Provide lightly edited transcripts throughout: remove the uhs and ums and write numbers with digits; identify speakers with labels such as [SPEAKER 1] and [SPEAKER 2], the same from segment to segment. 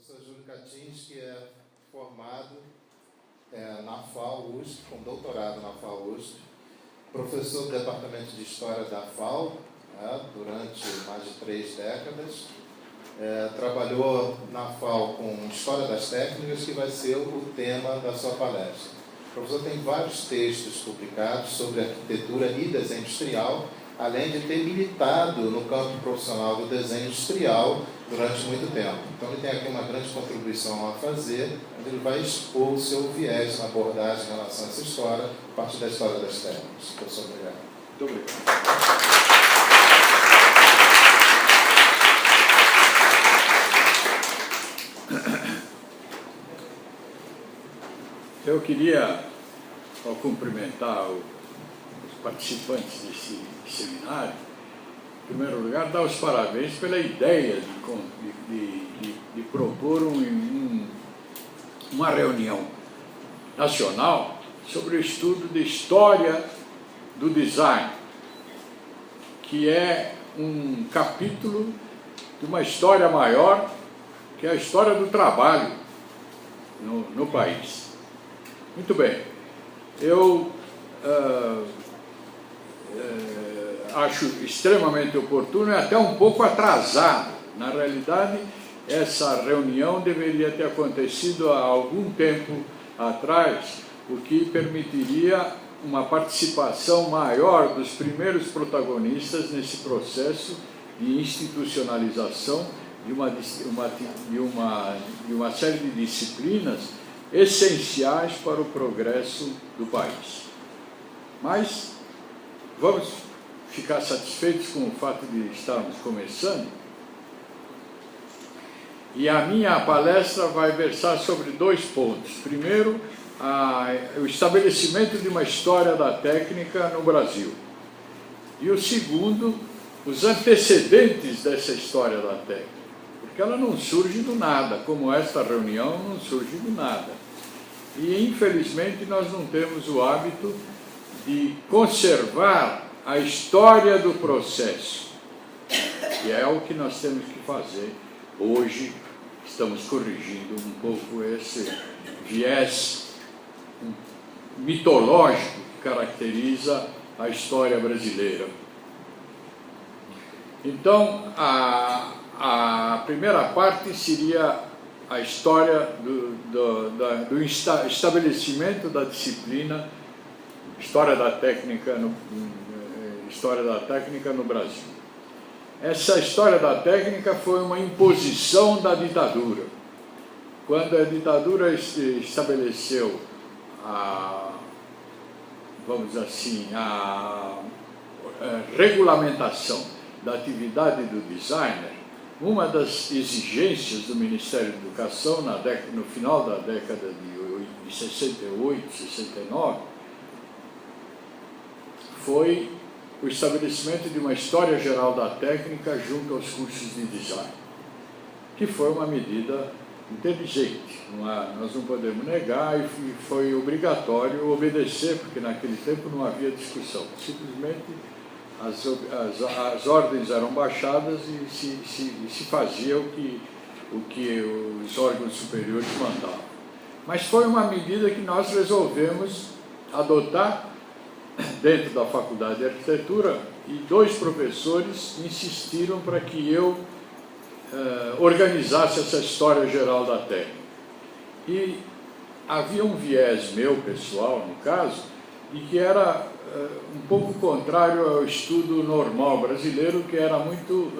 [SPEAKER 1] professor Júlio Catins, que é formado na FAO USP, com doutorado na FAO USP, professor do Departamento de História da FAO durante mais de 3 décadas, trabalhou na FAO com História das Técnicas, que vai ser o tema da sua palestra. O professor tem vários textos publicados sobre arquitetura e desenho industrial, além de ter militado no campo profissional do desenho industrial durante muito tempo. Então, ele tem aqui uma grande contribuição a fazer, onde ele vai expor o seu viés na abordagem em relação a essa história, a partir da história das técnicas. Professor, obrigado.
[SPEAKER 2] Muito obrigado. Eu queria, ao cumprimentar os participantes desse seminário, em primeiro lugar, dar os parabéns pela ideia de propor uma reunião nacional sobre o estudo de história do design, que é um capítulo de uma história maior, que é a história do trabalho no país. Muito bem, eu acho extremamente oportuno e até um pouco atrasado. Na realidade, essa reunião deveria ter acontecido há algum tempo atrás, o que permitiria uma participação maior dos primeiros protagonistas nesse processo de institucionalização de uma série de disciplinas essenciais para o progresso do país. Mas vamos ficar satisfeitos com o fato de estarmos começando. E a minha palestra vai versar sobre 2 pontos. Primeiro, o estabelecimento de uma história da técnica no Brasil. E o segundo, os antecedentes dessa história da técnica. Porque ela não surge do nada, como esta reunião não surge do nada. E, infelizmente, nós não temos o hábito de conservar a história do processo, que é o que nós temos que fazer hoje. Estamos corrigindo um pouco esse viés mitológico que caracteriza a história brasileira. Então, a primeira parte seria a história do estabelecimento da disciplina História da Técnica no Brasil. Essa história da técnica foi uma imposição da ditadura. Quando a ditadura estabeleceu vamos dizer assim, a regulamentação da atividade do designer, uma das exigências do Ministério da Educação no final da década de 68, 69, foi o estabelecimento de uma história geral da técnica junto aos cursos de design, que foi uma medida inteligente, nós não podemos negar, e foi obrigatório obedecer, porque naquele tempo não havia discussão, simplesmente as ordens eram baixadas e se fazia o que os órgãos superiores mandavam. Mas foi uma medida que nós resolvemos adotar dentro da Faculdade de Arquitetura, e 2 professores insistiram para que eu organizasse essa história geral da técnica. E havia um viés meu, pessoal, no caso, de que era um pouco contrário ao estudo normal brasileiro, que era muito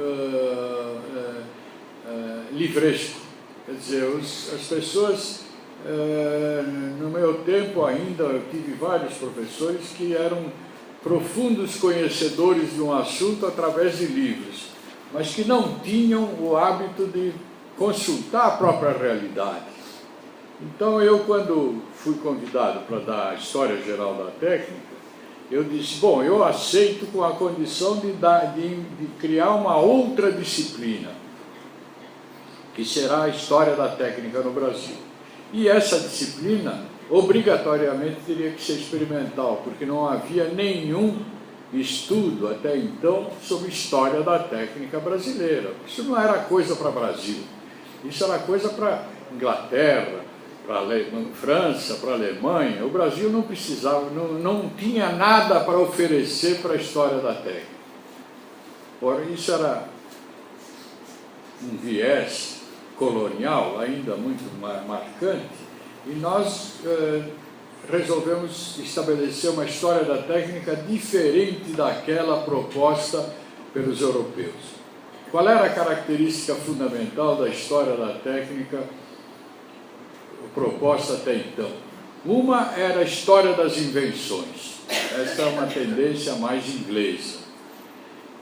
[SPEAKER 2] livresco. Quer dizer, as pessoas... no meu tempo ainda, eu tive vários professores que eram profundos conhecedores de um assunto através de livros, mas que não tinham o hábito de consultar a própria realidade. Então, eu, quando fui convidado para dar a história geral da técnica, eu disse, bom, eu aceito com a condição de criar uma outra disciplina, que será a história da técnica no Brasil. E essa disciplina, obrigatoriamente, teria que ser experimental, porque não havia nenhum estudo, até então, sobre história da técnica brasileira. Isso não era coisa para o Brasil. Isso era coisa para Inglaterra, para França, para Alemanha. O Brasil não precisava, não tinha nada para oferecer para a história da técnica. Ora, isso era um viés colonial ainda muito marcante, e nós resolvemos estabelecer uma história da técnica diferente daquela proposta pelos europeus. Qual era a característica fundamental da história da técnica proposta até então? Uma era a história das invenções. Essa é uma tendência mais inglesa.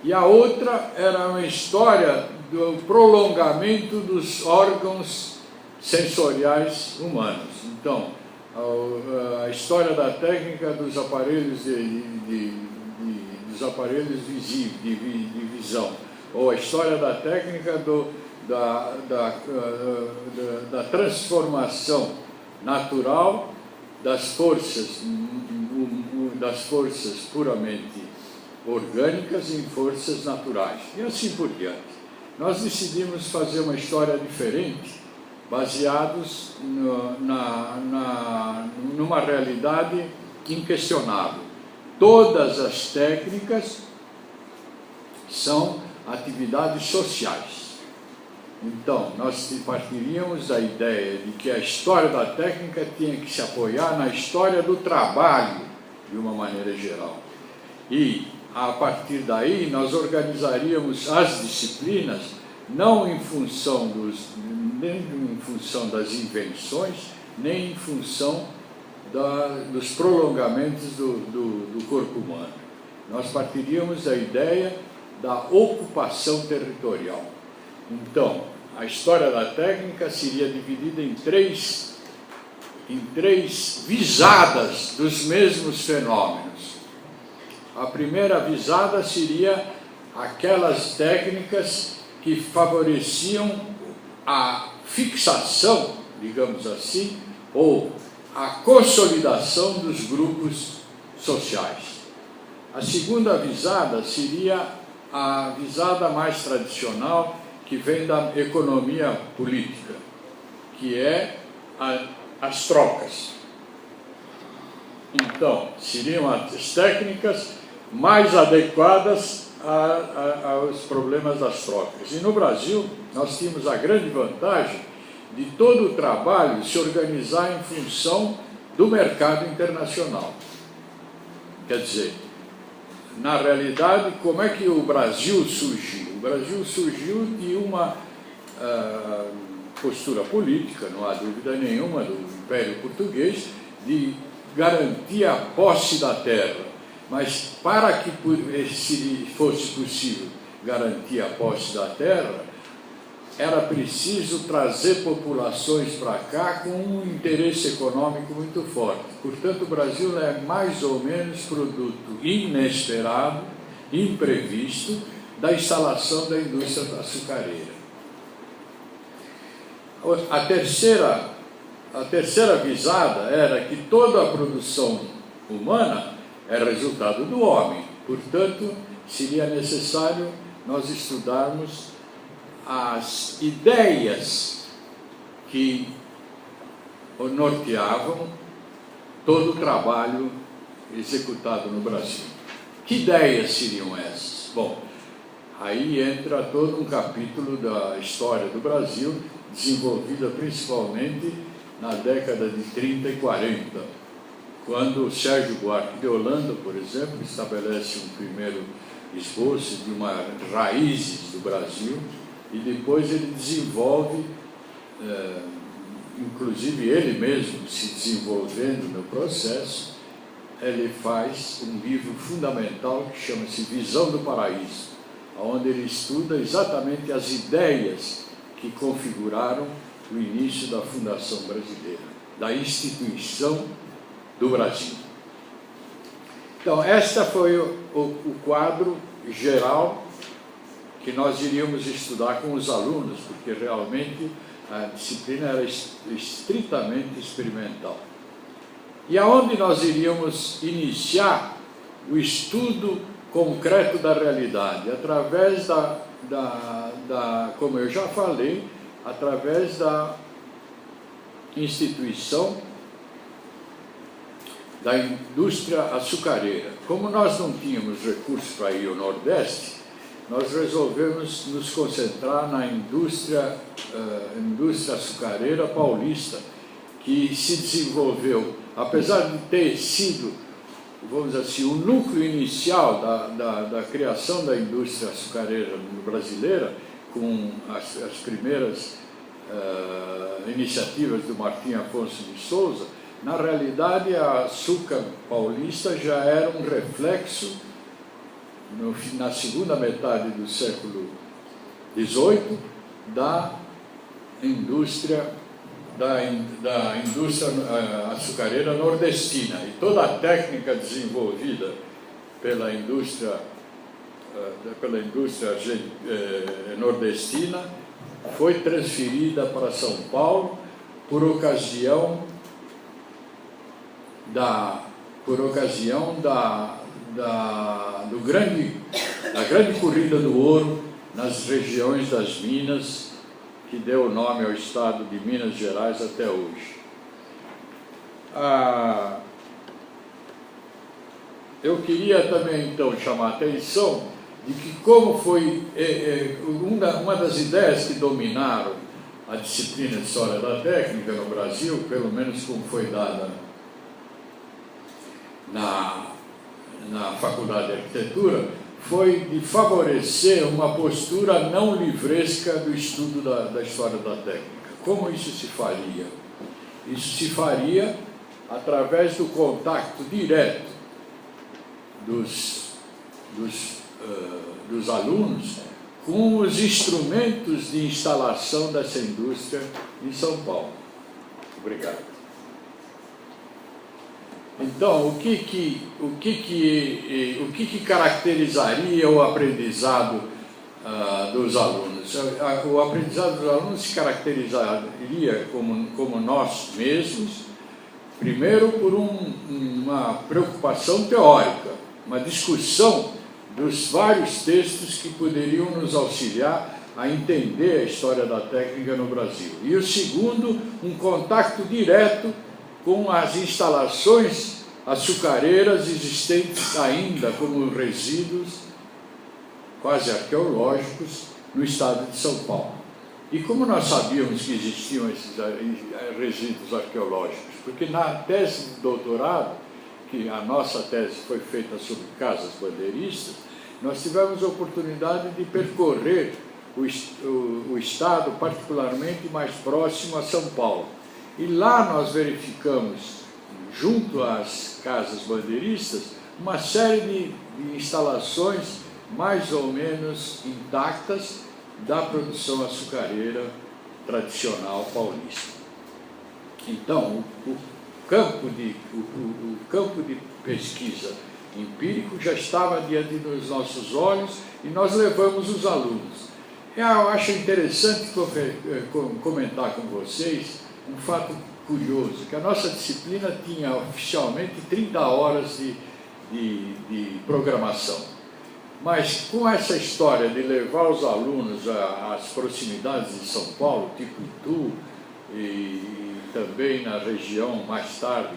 [SPEAKER 2] E a outra era uma história do prolongamento dos órgãos sensoriais humanos. Então, a história da técnica dos aparelhos dos aparelhos de visão, ou a história da técnica da transformação natural das forças puramente orgânicas em forças naturais, e assim por diante. Nós decidimos fazer uma história diferente, baseados numa realidade inquestionável. Todas as técnicas são atividades sociais. Então, nós partiríamos da ideia de que a história da técnica tinha que se apoiar na história do trabalho, de uma maneira geral. E, a partir daí, nós organizaríamos as disciplinas não em função nem em função das invenções, nem em função dos prolongamentos do corpo humano. Nós partiríamos da ideia da ocupação territorial. Então, a história da técnica seria dividida em três visadas dos mesmos fenômenos. A primeira visada seria aquelas técnicas que favoreciam a fixação, digamos assim, ou a consolidação dos grupos sociais. A segunda visada seria a visada mais tradicional, que vem da economia política, que é as trocas. Então, seriam as técnicas mais adequadas aos problemas das trocas. E no Brasil, nós tínhamos a grande vantagem de todo o trabalho se organizar em função do mercado internacional. Quer dizer, na realidade, como é que o Brasil surgiu? O Brasil surgiu de uma postura política, não há dúvida nenhuma, do Império Português, de garantir a posse da terra. Mas para que fosse possível garantir a posse da terra, era preciso trazer populações para cá com um interesse econômico muito forte. Portanto, o Brasil é mais ou menos produto inesperado, imprevisto, da instalação da indústria açucareira. A terceira visada era que toda a produção humana é resultado do homem. Portanto, seria necessário nós estudarmos as ideias que norteavam todo o trabalho executado no Brasil. Que ideias seriam essas? Bom, aí entra todo um capítulo da história do Brasil, desenvolvida principalmente na década de 30 e 40, quando o Sérgio Buarque de Holanda, por exemplo, estabelece um primeiro esboço de uma raízes do Brasil, e depois ele desenvolve, inclusive ele mesmo se desenvolvendo no processo, ele faz um livro fundamental que chama-se Visão do Paraíso, onde ele estuda exatamente as ideias que configuraram o início da fundação brasileira, da instituição do Brasil. Então, este foi o quadro geral que nós iríamos estudar com os alunos, porque realmente a disciplina era estritamente experimental. E aonde nós iríamos iniciar o estudo concreto da realidade? Através como eu já falei, através da instituição da indústria açucareira. Como nós não tínhamos recursos para ir ao Nordeste, nós resolvemos nos concentrar na indústria açucareira paulista, que se desenvolveu, apesar de ter sido, vamos dizer assim, o núcleo inicial da criação da indústria açucareira brasileira, com as primeiras iniciativas do Martim Afonso de Souza. Na realidade, a açúcar paulista já era um reflexo, na segunda metade do século XVIII, da indústria açucareira nordestina. E toda a técnica desenvolvida pela indústria nordestina foi transferida para São Paulo por ocasião da grande corrida do ouro nas regiões das Minas, que deu o nome ao estado de Minas Gerais até hoje. Eu queria também, então, chamar a atenção de que, como foi uma das ideias que dominaram a disciplina de História da Técnica no Brasil, pelo menos como foi dada na Faculdade de Arquitetura, foi de favorecer uma postura não livresca do estudo da história da técnica. Como isso se faria? Isso se faria através do contato direto dos alunos com os instrumentos de instalação dessa indústria em São Paulo. Obrigado. Então, o que caracterizaria o aprendizado dos alunos? O aprendizado dos alunos se caracterizaria como nós mesmos, primeiro por uma preocupação teórica, uma discussão dos vários textos que poderiam nos auxiliar a entender a história da técnica no Brasil. E o segundo, um contato direto com as instalações açucareiras existentes ainda como resíduos quase arqueológicos no estado de São Paulo. E como nós sabíamos que existiam esses resíduos arqueológicos? Porque na tese de doutorado, que a nossa tese foi feita sobre casas bandeiristas, nós tivemos a oportunidade de percorrer o estado particularmente mais próximo a São Paulo. E lá nós verificamos, junto às casas bandeiristas, uma série de instalações mais ou menos intactas da produção açucareira tradicional paulista. Então, o campo de pesquisa empírico já estava diante dos nossos olhos e nós levamos os alunos. Eu acho interessante comentar com vocês um fato curioso, que a nossa disciplina tinha oficialmente 30 horas de programação. Mas com essa história de levar os alunos às proximidades de São Paulo, tipo Itu, e também na região mais tarde,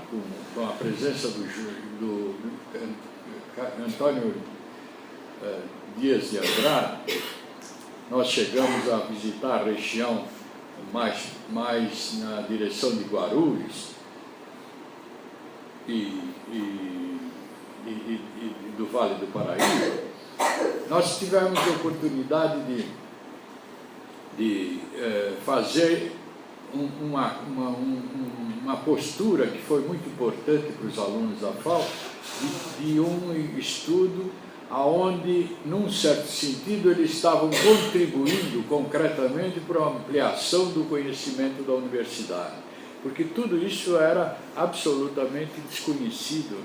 [SPEAKER 2] com a presença do Antônio Dias de Andrade, nós chegamos a visitar a região mais na direção de Guarulhos e do Vale do Paraíba. Nós tivemos a oportunidade de fazer uma postura que foi muito importante para os alunos da FAO, de um estudo onde, num certo sentido, eles estavam contribuindo concretamente para a ampliação do conhecimento da universidade, porque tudo isso era absolutamente desconhecido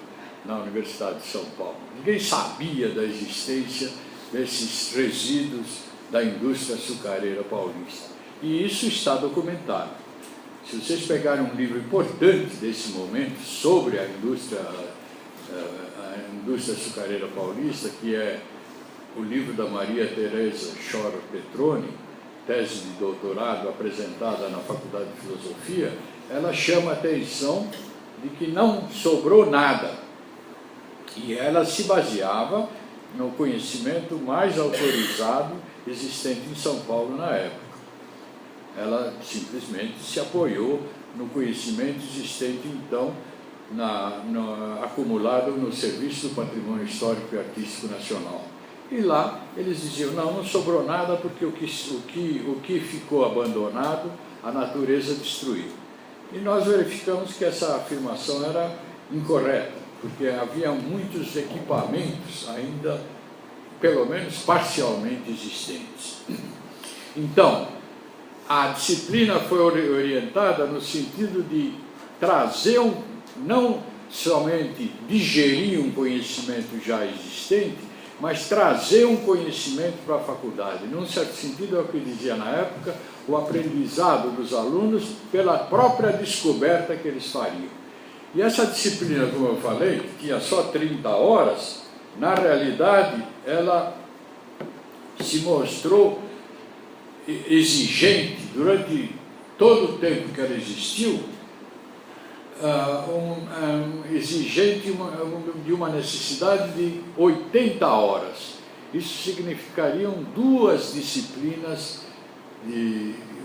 [SPEAKER 2] na Universidade de São Paulo. Ninguém sabia da existência desses resíduos da indústria açucareira paulista. E isso está documentado. Se vocês pegarem um livro importante desse momento sobre a indústria açucareira paulista, que é o livro da Maria Teresa Schor Petroni, tese de doutorado apresentada na Faculdade de Filosofia, ela chama a atenção de que não sobrou nada. E ela se baseava no conhecimento mais autorizado existente em São Paulo na época. Ela simplesmente se apoiou no conhecimento existente, então, acumulado no Serviço do Patrimônio Histórico e Artístico Nacional. E lá eles diziam, não sobrou nada porque o que ficou abandonado, a natureza destruiu. E nós verificamos que essa afirmação era incorreta, porque havia muitos equipamentos ainda, pelo menos parcialmente existentes. Então, a disciplina foi orientada no sentido de trazer, não somente digerir um conhecimento já existente, mas trazer um conhecimento para a faculdade. Num certo sentido, é o que dizia na época, o aprendizado dos alunos pela própria descoberta que eles fariam. E essa disciplina, como eu falei, que tinha só 30 horas, na realidade, ela se mostrou exigente durante todo o tempo que ela existiu, exigente de uma necessidade de 80 horas. Isso significariam 2 disciplinas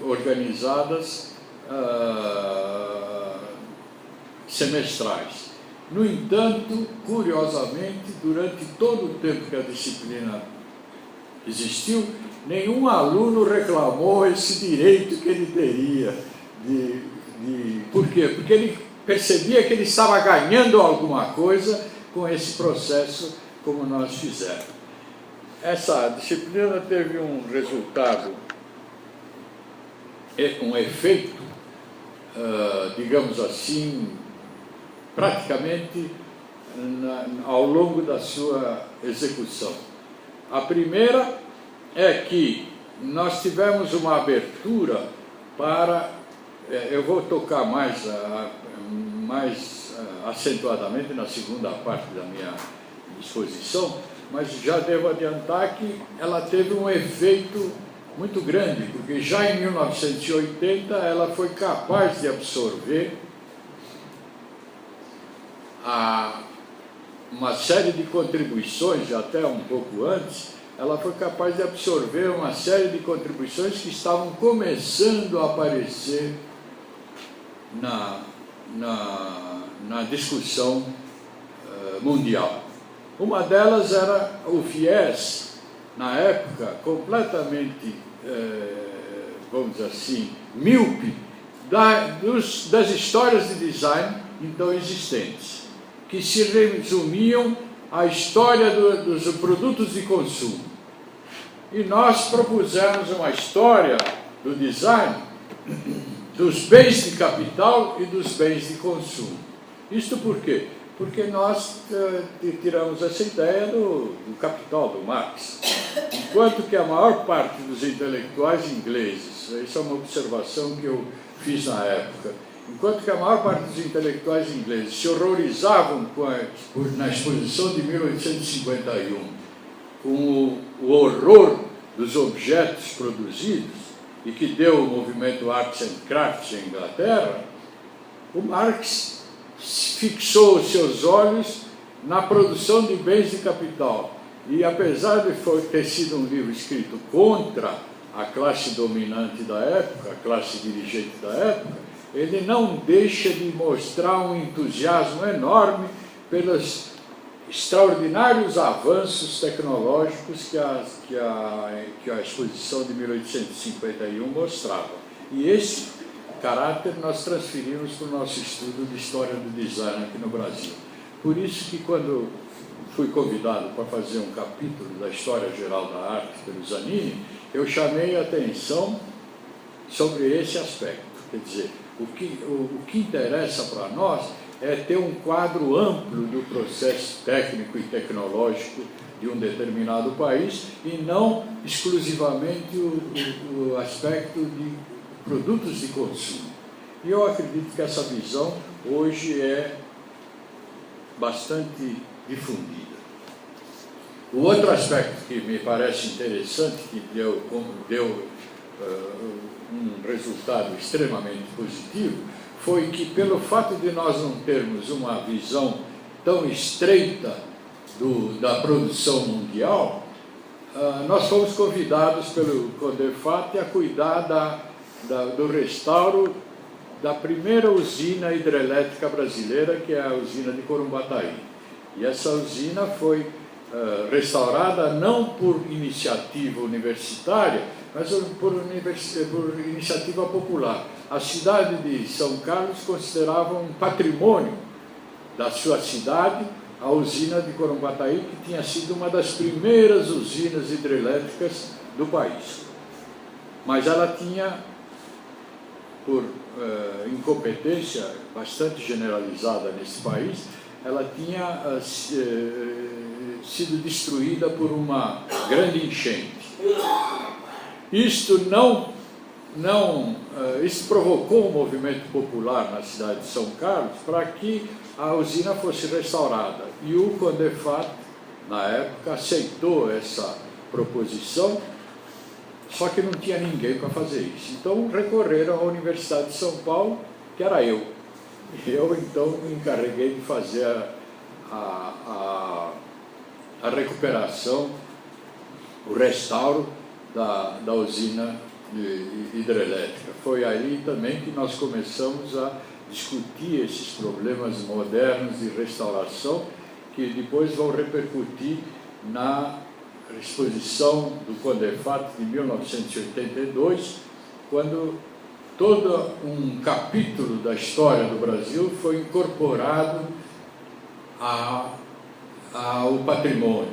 [SPEAKER 2] organizadas semestrais. No entanto, curiosamente, durante todo o tempo que a disciplina existiu, nenhum aluno reclamou esse direito que ele teria. Por quê? Porque ele percebia que ele estava ganhando alguma coisa com esse processo, como nós fizemos. Essa disciplina teve um resultado, um efeito, digamos assim, praticamente ao longo da sua execução. A primeira é que nós tivemos uma abertura para, eu vou tocar mais acentuadamente na segunda parte da minha exposição, mas já devo adiantar que ela teve um efeito muito grande, porque já em 1980 ela foi capaz de absorver uma série de contribuições, até um pouco antes, ela foi capaz de absorver uma série de contribuições que estavam começando a aparecer na discussão mundial. Uma delas era o viés, na época, completamente, vamos dizer assim, míope, das histórias de design então existentes, que se resumiam à história dos produtos de consumo. E nós propusemos uma história do design dos bens de capital e dos bens de consumo. Isto por quê? Porque nós tiramos essa ideia do Capital, do Marx. Enquanto que a maior parte dos intelectuais ingleses, isso é uma observação que eu fiz na época, enquanto que a maior parte dos intelectuais ingleses se horrorizavam na exposição de 1851, com o horror dos objetos produzidos, e que deu o movimento Arts and Crafts em Inglaterra, o Marx fixou os seus olhos na produção de bens de capital. E apesar de ter sido um livro escrito contra a classe dominante da época, a classe dirigente da época, ele não deixa de mostrar um entusiasmo enorme pelos extraordinários avanços tecnológicos que a exposição de 1851 mostrava. E esse caráter nós transferimos para o nosso estudo de história do design aqui no Brasil. Por isso que quando fui convidado para fazer um capítulo da História Geral da Arte pelo Zanini, eu chamei a atenção sobre esse aspecto. Quer dizer, o que interessa para nós é ter um quadro amplo do processo técnico e tecnológico de um determinado país e não exclusivamente o aspecto de produtos de consumo. E eu acredito que essa visão hoje é bastante difundida. O outro aspecto que me parece interessante, que deu um resultado extremamente positivo foi que, pelo fato de nós não termos uma visão tão estreita da produção mundial, nós fomos convidados pelo CONDEFAT a cuidar do restauro da primeira usina hidrelétrica brasileira, que é a usina de Corumbataí. E essa usina foi restaurada não por iniciativa universitária, mas por iniciativa popular. A cidade de São Carlos considerava um patrimônio da sua cidade a usina de Corumbataí, que tinha sido uma das primeiras usinas hidrelétricas do país. Mas ela tinha, por incompetência bastante generalizada nesse país, ela tinha sido destruída por uma grande enchente. Isto isso provocou um movimento popular na cidade de São Carlos para que a usina fosse restaurada. E o CONDEFAT, na época, aceitou essa proposição, só que não tinha ninguém para fazer isso. Então recorreram à Universidade de São Paulo, que era eu. Eu, então, me encarreguei de fazer a recuperação, o restauro da usina hidrelétrica. Foi aí também que nós começamos a discutir esses problemas modernos de restauração, que depois vão repercutir na exposição do CONDEFAT de 1982, quando todo um capítulo da história do Brasil foi incorporado ao patrimônio,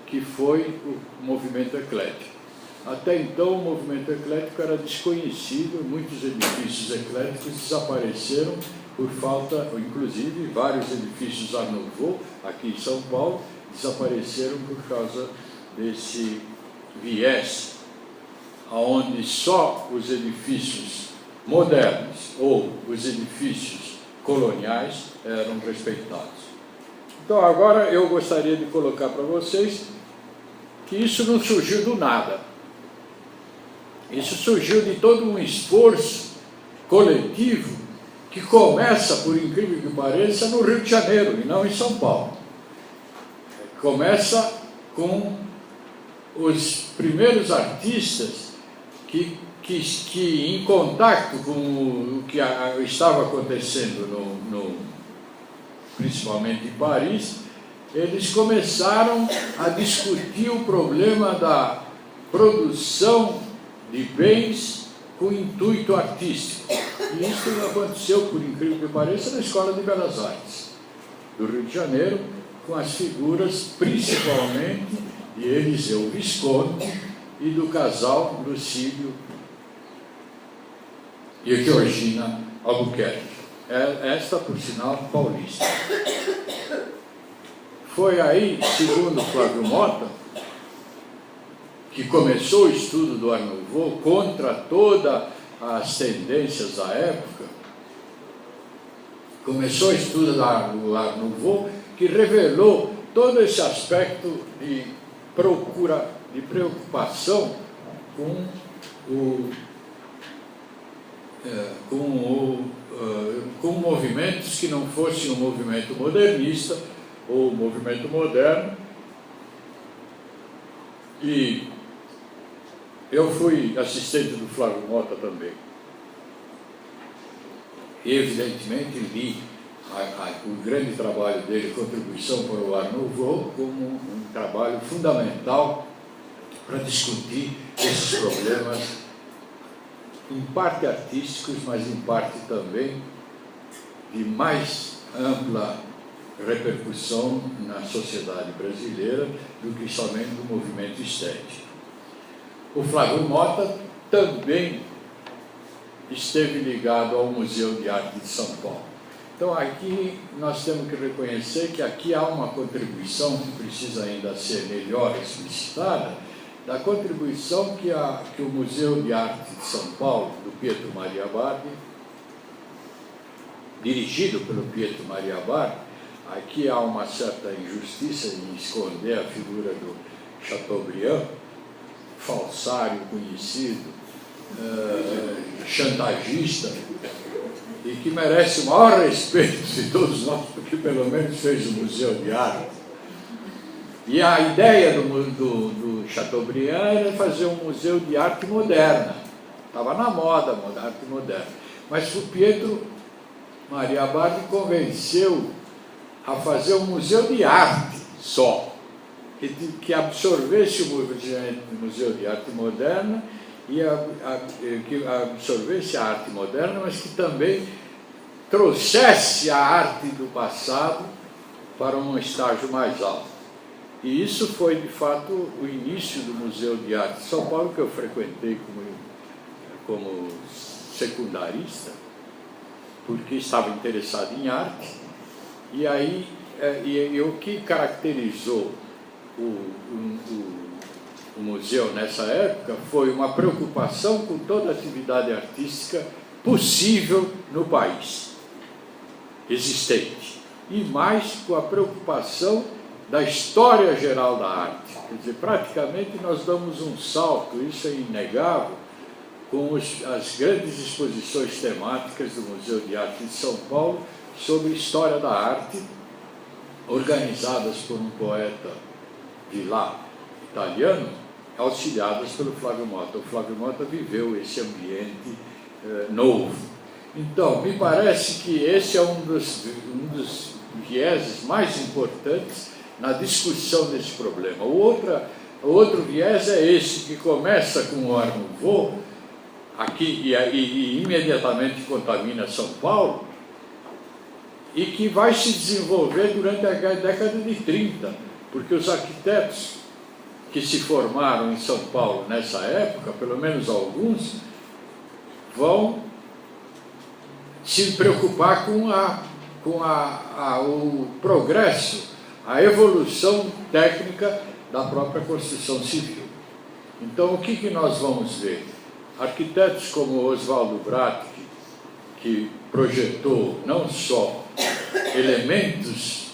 [SPEAKER 2] que foi o movimento eclético. Até então, o movimento eclético era desconhecido, muitos edifícios ecléticos desapareceram por falta, inclusive vários edifícios Art Nouveau, aqui em São Paulo, desapareceram por causa desse viés, onde só os edifícios modernos ou os edifícios coloniais eram respeitados. Então, agora eu gostaria de colocar para vocês que isso não surgiu do nada. Isso surgiu de todo um esforço coletivo que começa, por incrível que pareça, no Rio de Janeiro e não em São Paulo. Começa com os primeiros artistas que em contato com o que estava acontecendo, principalmente em Paris, eles começaram a discutir o problema da produção de bens com intuito artístico. E isso aconteceu, por incrível que pareça, na Escola de Belas Artes do Rio de Janeiro, com as figuras, principalmente, de Eliseu Visconti e do casal Lucílio e Georgina Albuquerque. Esta, por sinal, paulista. Foi aí, segundo Flávio Mota, que começou o estudo do Art Nouveau contra todas as tendências da época, começou o estudo do Art Nouveau, que revelou todo esse aspecto de preocupação com movimentos que não fossem um movimento modernista ou um movimento moderno. E eu fui assistente do Flávio Mota também. E, evidentemente, li o grande trabalho dele, Contribuição para o Art Nouveau, como um trabalho fundamental para discutir esses problemas, em parte artísticos, mas em parte também de mais ampla repercussão na sociedade brasileira do que somente do movimento estético. O Flávio Mota também esteve ligado ao Museu de Arte de São Paulo. Então, aqui nós temos que reconhecer que aqui há uma contribuição que precisa ainda ser melhor explicitada, da contribuição que o Museu de Arte de São Paulo, do Pietro Maria Bardi, dirigido pelo Pietro Maria Bardi. Aqui há uma certa injustiça em esconder a figura do Chateaubriand, falsário conhecido chantagista, e que merece o maior respeito de todos nós, porque pelo menos fez o Museu de Arte. E a ideia do Chateaubriand era fazer um museu de arte moderna. Estava na moda, arte moderna. Mas o Pietro Maria Bardi convenceu a fazer um museu de arte só, que absorvesse o Museu de Arte Moderna e que absorvesse a arte moderna, mas que também trouxesse a arte do passado para um estágio mais alto. E isso foi, de fato, o início do Museu de Arte de São Paulo, que eu frequentei como secundarista, porque estava interessado em arte. E aí, o que caracterizou o museu nessa época foi uma preocupação com toda a atividade artística possível no país existente, e mais com a preocupação da história geral da arte. Quer dizer, praticamente nós damos um salto, isso é inegável, com as grandes exposições temáticas do Museu de Arte de São Paulo sobre história da arte, organizadas por um poeta de lá, italiano, auxiliadas pelo Flávio Mota. O Flávio Mota viveu esse ambiente novo. Então, me parece que esse é um dos vieses mais importantes na discussão desse problema. O outro viés é esse, que começa com o Art Nouveau, aqui, e imediatamente contamina São Paulo, e que vai se desenvolver durante a década de 30, porque os arquitetos que se formaram em São Paulo nessa época, pelo menos alguns, vão se preocupar com o progresso, a evolução técnica da própria construção civil. Então, o que nós vamos ver? Arquitetos como Oswaldo Bratt, que projetou não só elementos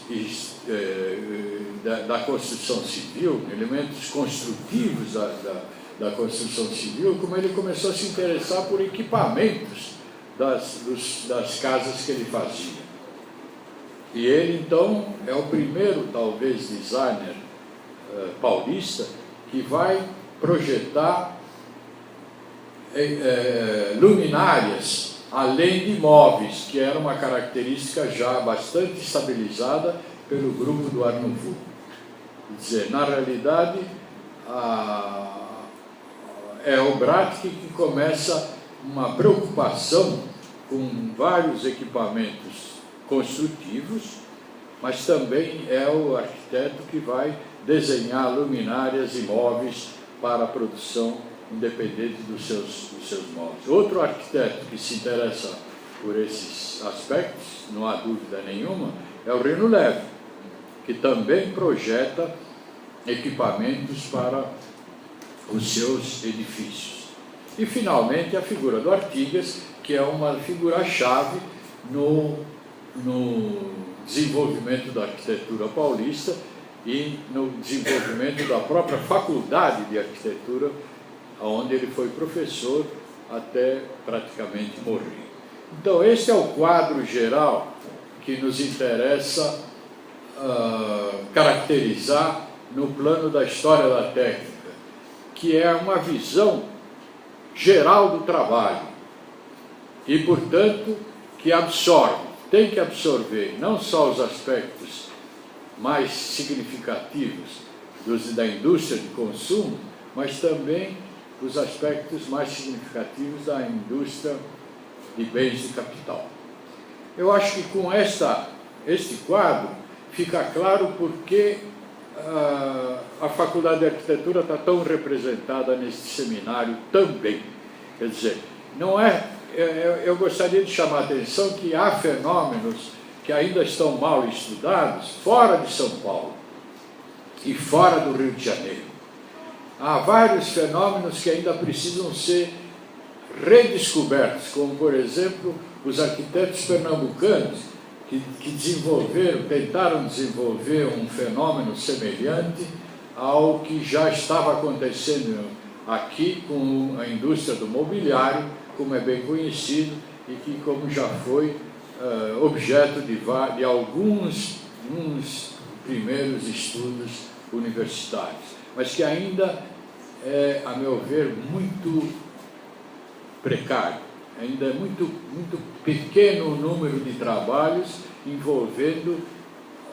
[SPEAKER 2] da construção civil, elementos construtivos da construção civil, como ele começou a se interessar por equipamentos das casas que ele fazia. E ele, então, é o primeiro, talvez, designer paulista que vai projetar luminárias, além de móveis, que era uma característica já bastante estabilizada pelo grupo do Art Nouveau. Quer dizer, na realidade, é o Bratt que começa uma preocupação com vários equipamentos construtivos, mas também é o arquiteto que vai desenhar luminárias e móveis para a produção independente dos seus móveis. Outro arquiteto que se interessa por esses aspectos, não há dúvida nenhuma, é o Reno Leve, que também projeta equipamentos para os seus edifícios. E, finalmente, a figura do Artigas, que é uma figura-chave no desenvolvimento da arquitetura paulista e no desenvolvimento da própria faculdade de arquitetura, onde ele foi professor até praticamente morrer. Então, esse é o quadro geral que nos interessa caracterizar no plano da história da técnica, que é uma visão geral do trabalho e, portanto, que tem que absorver não só os aspectos mais significativos da indústria de consumo, mas também os aspectos mais significativos da indústria de bens de capital. Eu acho que com este quadro fica claro por que a Faculdade de Arquitetura está tão representada neste seminário também. Quer dizer, não é... Eu gostaria de chamar a atenção que há fenômenos que ainda estão mal estudados fora de São Paulo e fora do Rio de Janeiro. Há vários fenômenos que ainda precisam ser redescobertos, como, por exemplo, os arquitetos pernambucanos que tentaram desenvolver um fenômeno semelhante ao que já estava acontecendo aqui com a indústria do mobiliário, como é bem conhecido, e que, como já foi objeto de alguns primeiros estudos universitários, mas que ainda é, a meu ver, muito precário. Ainda é muito pequeno o número de trabalhos envolvendo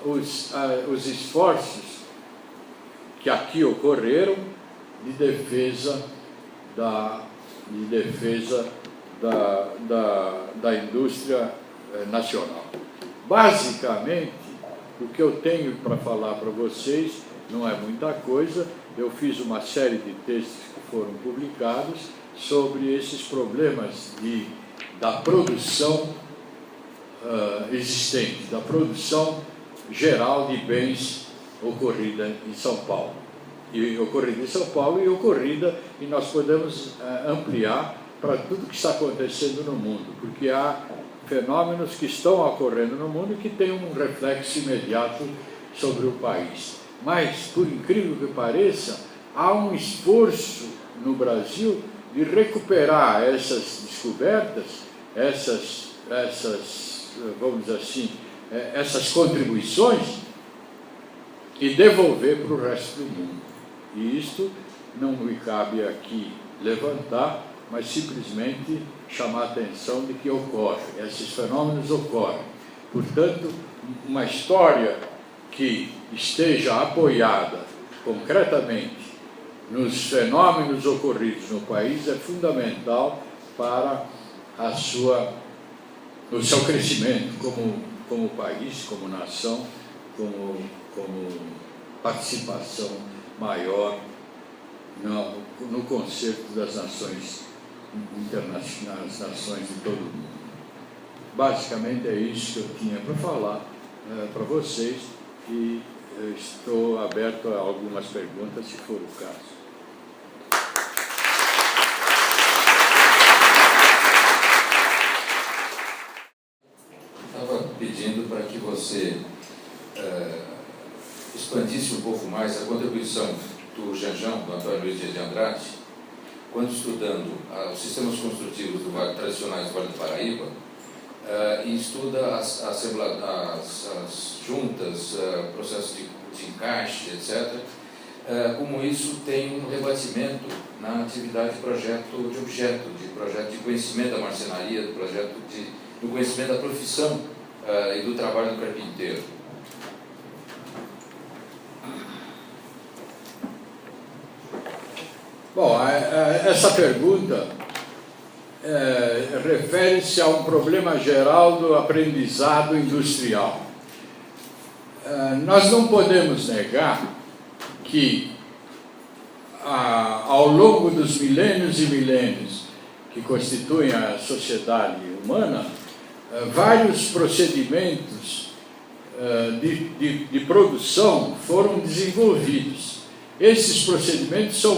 [SPEAKER 2] os esforços que aqui ocorreram de defesa da indústria nacional. Basicamente, o que eu tenho para falar para vocês não é muita coisa. Eu fiz uma série de textos que foram publicados sobre esses problemas da produção existente, da produção geral de bens ocorrida em São Paulo. E ocorrida, e nós podemos ampliar para tudo que está acontecendo no mundo, porque há fenômenos que estão ocorrendo no mundo e que têm um reflexo imediato sobre o país. Mas, por incrível que pareça, há um esforço no Brasil de recuperar essas descobertas, vamos dizer assim, essas contribuições e devolver para o resto do mundo. E isto não me cabe aqui levantar, mas simplesmente chamar a atenção de que ocorre, esses fenômenos ocorrem. Portanto, uma história que esteja apoiada concretamente nos fenômenos ocorridos no país é fundamental para o seu crescimento como país, como nação, como participação maior no concerto das nações internacionais, nações de todo o mundo. Basicamente é isso que eu tinha para falar para vocês, e estou aberto a algumas perguntas, se for o caso.
[SPEAKER 3] Estava pedindo para que você expandisse um pouco mais a contribuição do Janjão, do Antônio Luiz Dias de Andrade, quando estudando os sistemas construtivos tradicionais do Vale do Paraíba, e estuda as juntas, processos de encaixe, etc., como isso tem um rebatimento na atividade de projeto de conhecimento da marcenaria, do conhecimento da profissão e do trabalho do carpinteiro.
[SPEAKER 2] Bom, essa pergunta refere-se a um problema geral do aprendizado industrial. Nós não podemos negar que, ao longo dos milênios e milênios que constituem a sociedade humana, vários procedimentos de produção foram desenvolvidos. Esses procedimentos são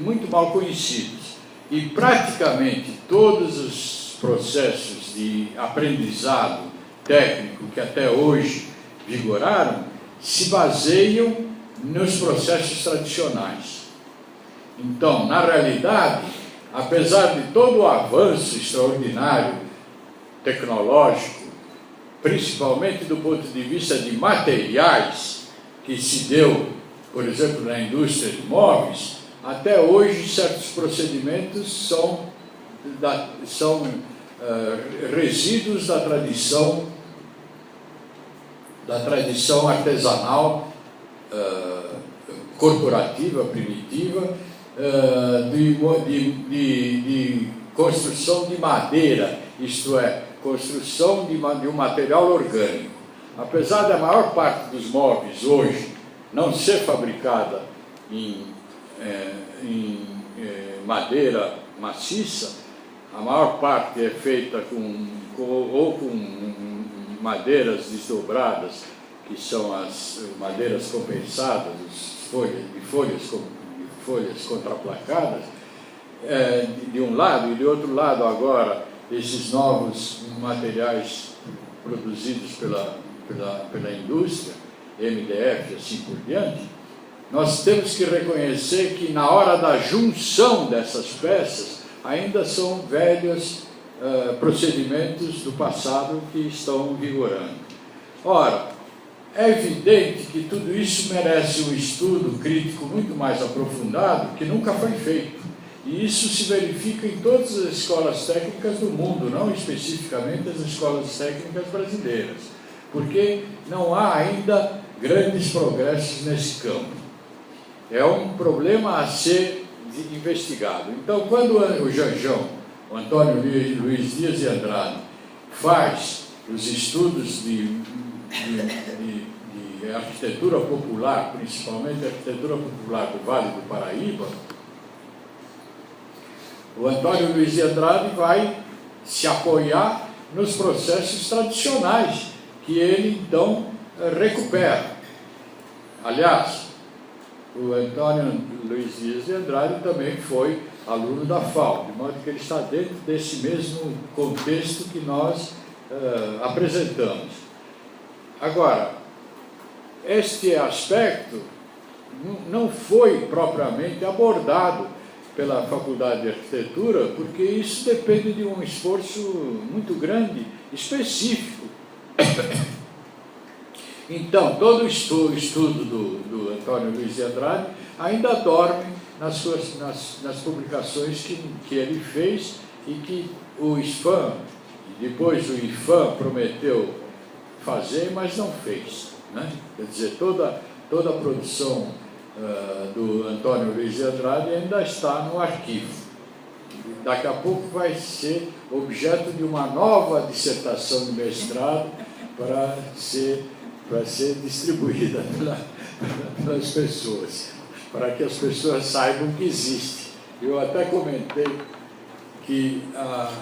[SPEAKER 2] muito mal conhecidos, e praticamente todos os processos de aprendizado técnico que até hoje vigoraram se baseiam nos processos tradicionais. Então, na realidade, apesar de todo o avanço extraordinário tecnológico, principalmente do ponto de vista de materiais, que se deu, por exemplo, na indústria de móveis, até hoje certos procedimentos são resíduos da tradição artesanal, corporativa, primitiva, de construção de madeira, isto é, construção de um material orgânico. Apesar da maior parte dos móveis hoje não ser fabricada em madeira maciça, a maior parte é feita com madeiras desdobradas, que são as madeiras compensadas, folhas contraplacadas, de um lado, e de outro lado agora esses novos materiais produzidos pela indústria, MDF, assim por diante. nós temos que reconhecer que na hora da junção dessas peças ainda são velhos procedimentos do passado que estão vigorando. Ora, é evidente que tudo isso merece um estudo crítico muito mais aprofundado que nunca foi feito. E isso se verifica em todas as escolas técnicas do mundo, não especificamente as escolas técnicas brasileiras, porque não há ainda grandes progressos nesse campo. É um problema a ser investigado. Então, quando o Janjão, o Antônio Luiz Dias de Andrade, faz os estudos de arquitetura popular, principalmente a arquitetura popular do Vale do Paraíba, o Antônio Luiz de Andrade vai se apoiar nos processos tradicionais que ele, então, recupera. Aliás, o Antônio Luiz Dias de Andrade também foi aluno da FAO, de modo que ele está dentro desse mesmo contexto que nós apresentamos. Agora, este aspecto não foi propriamente abordado pela Faculdade de Arquitetura, porque isso depende de um esforço muito grande, específico. Então, todo o estudo do Antônio Luiz de Andrade ainda dorme nas publicações que ele fez e que o IFAM, depois o IFAM prometeu fazer, mas não fez, né? Quer dizer, toda a produção do Antônio Luiz de Andrade ainda está no arquivo. Daqui a pouco vai ser objeto de uma nova dissertação de mestrado para ser distribuída pelas pessoas, para que as pessoas saibam que existe. Eu até comentei que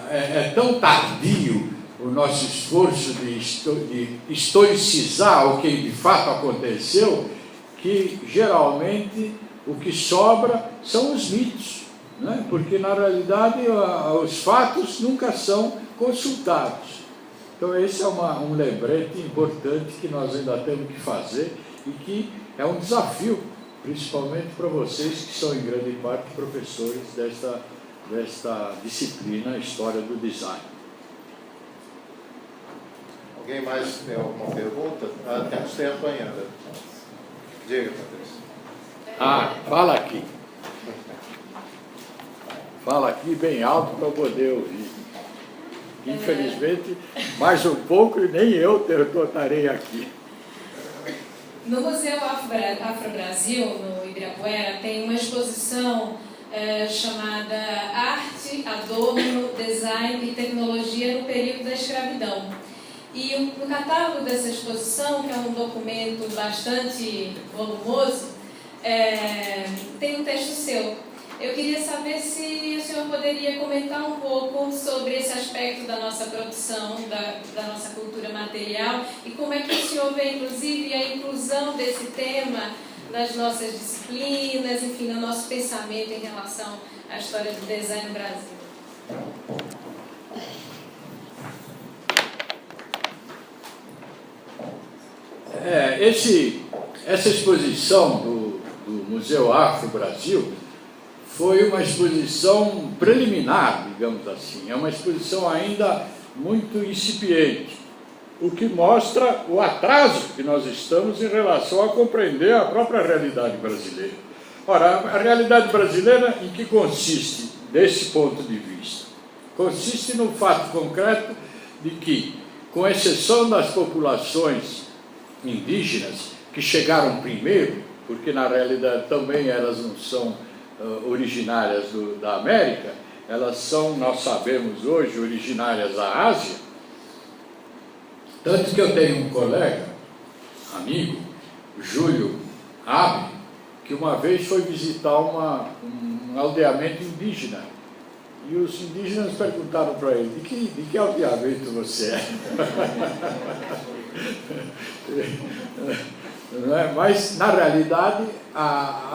[SPEAKER 2] é tão tardio o nosso esforço de historicizar o que de fato aconteceu, que geralmente o que sobra são os mitos, né? Porque na realidade os fatos nunca são consultados. Então esse é um lembrete importante que nós ainda temos que fazer e que é um desafio, principalmente para vocês que são em grande parte professores desta disciplina História do Design.
[SPEAKER 1] Alguém mais tem alguma pergunta? Temos tempo ainda. Diga, Patrícia.
[SPEAKER 2] Fala aqui. Fala aqui bem alto para eu poder ouvir. Infelizmente, mais um pouco e nem eu estarei aqui.
[SPEAKER 4] No Museu Afro-Brasil, no Ibirapuera, tem uma exposição chamada Arte, Adorno, Design e Tecnologia no Período da Escravidão. E no catálogo dessa exposição, que é um documento bastante volumoso, tem um texto seu. Eu queria saber se o senhor poderia comentar um pouco sobre esse aspecto da nossa produção, da nossa cultura material, e como é que o senhor vê, inclusive, a inclusão desse tema nas nossas disciplinas, enfim, no nosso pensamento em relação à história do design no Brasil.
[SPEAKER 2] Essa exposição do Museu Afro-Brasil foi uma exposição preliminar, digamos assim. É uma exposição ainda muito incipiente, o que mostra o atraso que nós estamos em relação a compreender a própria realidade brasileira. Ora, a realidade brasileira em que consiste, desse ponto de vista? Consiste no fato concreto de que, com exceção das populações indígenas, que chegaram primeiro, porque na realidade também elas não são originárias da América, elas são, nós sabemos hoje, originárias da Ásia. Tanto que eu tenho um colega, amigo, Júlio Abe, que uma vez foi visitar um aldeamento indígena. E os indígenas perguntaram para ele, de que aldeamento você é? Não é? Mas, na realidade,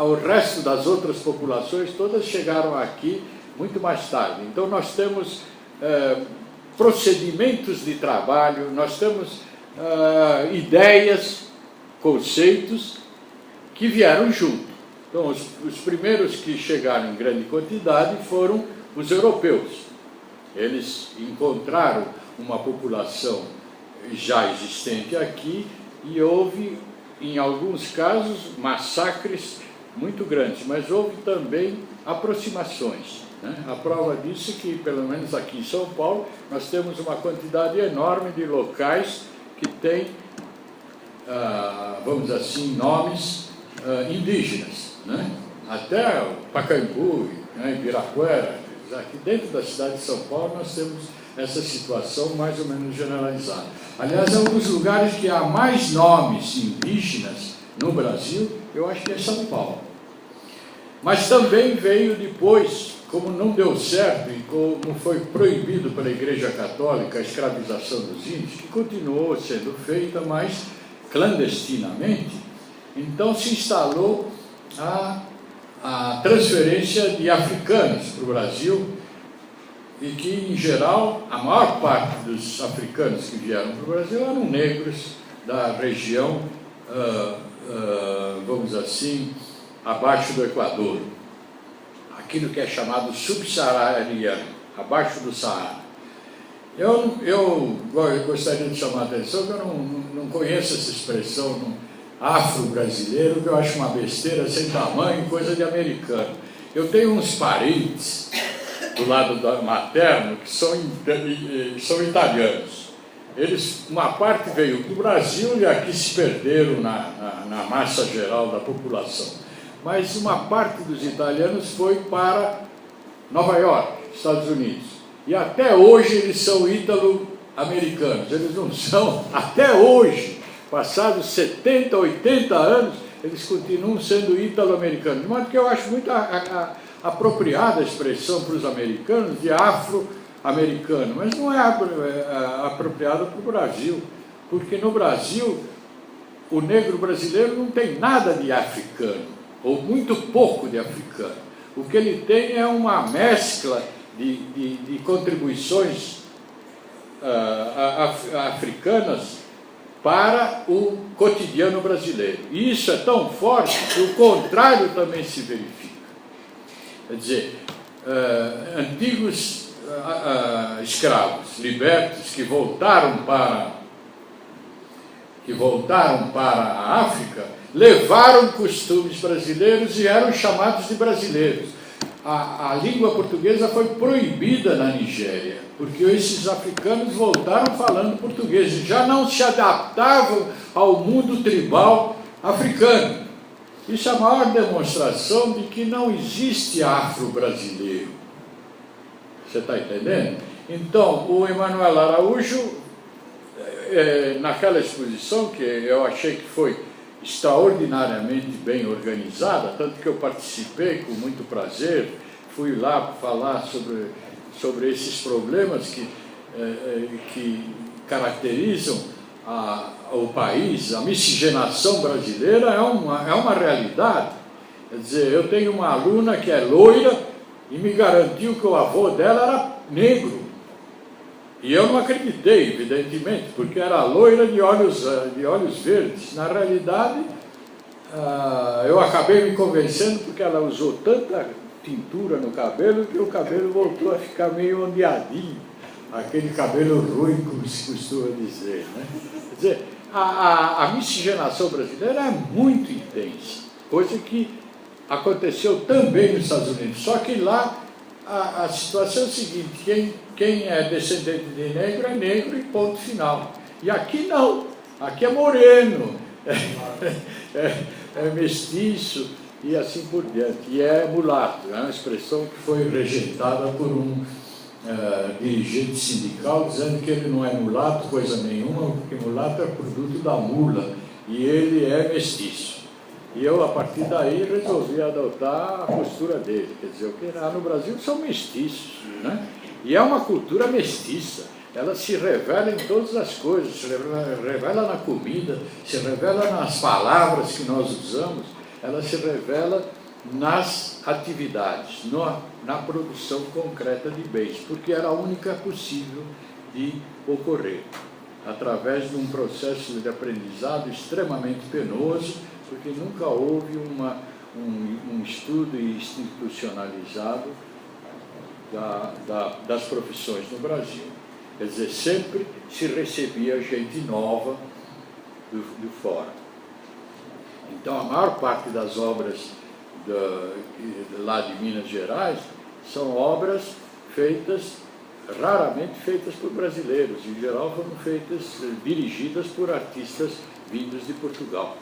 [SPEAKER 2] o resto das outras populações todas chegaram aqui muito mais tarde. Então, nós temos procedimentos de trabalho, nós temos ideias, conceitos que vieram junto. Então, os primeiros que chegaram em grande quantidade foram os europeus. Eles encontraram uma população já existente aqui e houve, em alguns casos, massacres muito grandes, mas houve também aproximações, né? A prova disso é que, pelo menos aqui em São Paulo, nós temos uma quantidade enorme de locais que têm, vamos dizer assim, nomes indígenas, né? Até o Pacaembu, né, Ibirapuera, aqui dentro da cidade de São Paulo nós temos essa situação mais ou menos generalizada. Aliás, é um dos lugares que há mais nomes indígenas no Brasil, eu acho que é São Paulo. Mas também veio depois, como não deu certo e como foi proibido pela Igreja Católica a escravização dos índios, que continuou sendo feita, mas clandestinamente, então se instalou a transferência de africanos para o Brasil, e que, em geral, a maior parte dos africanos que vieram para o Brasil eram negros da região, vamos dizer assim, abaixo do Equador, aquilo que é chamado subsaariano, abaixo do Saara. Eu gostaria de chamar a atenção que eu não conheço essa expressão afro-brasileiro, que eu acho uma besteira sem tamanho, coisa de americano. Eu tenho uns parentes do lado materno que são italianos. Uma parte veio do Brasil e aqui se perderam na massa geral da população. Mas uma parte dos italianos foi para Nova York, Estados Unidos. E até hoje eles são ítalo-americanos. Eles não são, até hoje, passados 70, 80 anos, eles continuam sendo ítalo-americanos. De modo que eu acho muito apropriada a expressão para os americanos de afro-americano, mas não é apropriada para o Brasil, porque no Brasil o negro brasileiro não tem nada de africano, ou muito pouco de africano. O que ele tem é uma mescla de contribuições africanas para o cotidiano brasileiro. E isso é tão forte que o contrário também se verifica. Quer dizer, antigos escravos libertos que voltaram para a África levaram costumes brasileiros e eram chamados de brasileiros. A língua portuguesa foi proibida na Nigéria, porque esses africanos voltaram falando português e já não se adaptavam ao mundo tribal africano. Isso é a maior demonstração de que não existe afro-brasileiro. Você está entendendo? Então, o Emanuel Araújo, naquela exposição, que eu achei que foi extraordinariamente bem organizada, tanto que eu participei com muito prazer, fui lá falar sobre esses problemas que caracterizam o país. A miscigenação brasileira é uma realidade. Quer dizer, eu tenho uma aluna que é loira e me garantiu que o avô dela era negro. E eu não acreditei, evidentemente, porque era loira de olhos verdes. Na realidade, eu acabei me convencendo porque ela usou tanta tintura no cabelo que o cabelo voltou a ficar meio ondeadinho. Aquele cabelo ruim, como se costuma dizer, né? Quer dizer, a miscigenação brasileira é muito intensa, coisa que aconteceu também nos Estados Unidos. Só que lá a situação é a seguinte: quem é descendente de negro é negro e ponto final. E aqui não, aqui é moreno, é mestiço e assim por diante. E é mulato, é uma expressão que foi rejeitada por um dirigente sindical, dizendo que ele não é mulato coisa nenhuma, porque mulato é produto da mula e ele é mestiço. E eu, a partir daí, resolvi adotar a postura dele. Quer dizer, o que lá no Brasil são mestiços, né? E é uma cultura mestiça. Ela se revela em todas as coisas, se revela na comida, se revela nas palavras que nós usamos, ela se revela nas atividades, na produção concreta de bens, porque era a única possível de ocorrer, através de um processo de aprendizado extremamente penoso, porque nunca houve um estudo institucionalizado das profissões no Brasil. Quer dizer, sempre se recebia gente nova do fora. Então, a maior parte das obras lá de Minas Gerais são obras raramente feitas por brasileiros, em geral foram dirigidas por artistas vindos de Portugal.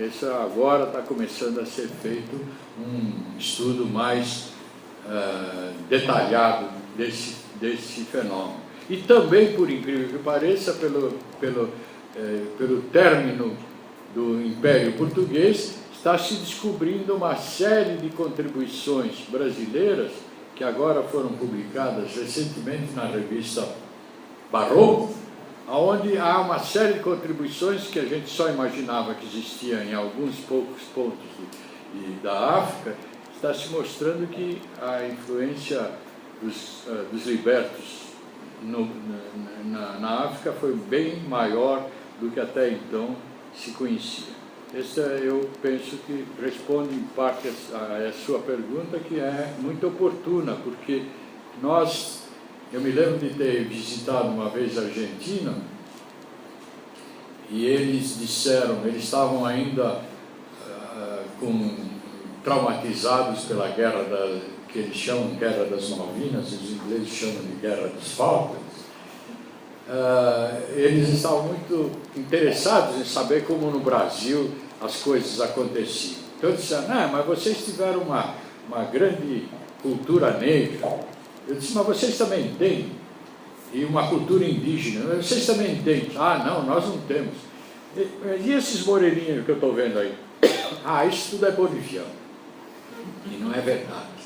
[SPEAKER 2] Esse agora está começando a ser feito um estudo mais detalhado desse fenômeno. E também, por incrível que pareça, pelo término do Império Português, está se descobrindo uma série de contribuições brasileiras que agora foram publicadas recentemente na revista Barroco, onde há uma série de contribuições que a gente só imaginava que existiam em alguns poucos pontos da África. Está se mostrando que a influência dos libertos na África foi bem maior do que até então se conhecia. Essa, eu penso que responde em parte a sua pergunta, que é muito oportuna, porque eu me lembro de ter visitado uma vez a Argentina, e eles estavam ainda traumatizados pela guerra que eles chamam Guerra das Malvinas, os ingleses chamam de Guerra dos Falklands. Eles estavam muito interessados em saber como no Brasil as coisas aconteciam. Então eles disseram, mas vocês tiveram uma grande cultura negra. Eu disse, mas vocês também têm? E uma cultura indígena, vocês também têm? Não, nós não temos. E esses moreninhos que eu estou vendo aí? Isso tudo é boliviano. E não é verdade.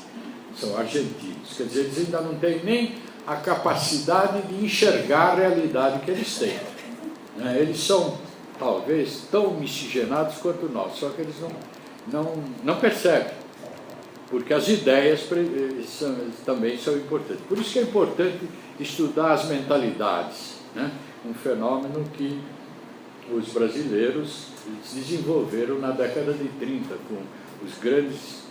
[SPEAKER 2] São argentinos. Quer dizer, eles ainda não têm nem a capacidade de enxergar a realidade que eles têm. Eles são, talvez, tão miscigenados quanto nós, só que eles não percebem, porque as ideias também são importantes. Por isso que é importante estudar as mentalidades, um fenômeno que os brasileiros desenvolveram na década de 30, com os grandes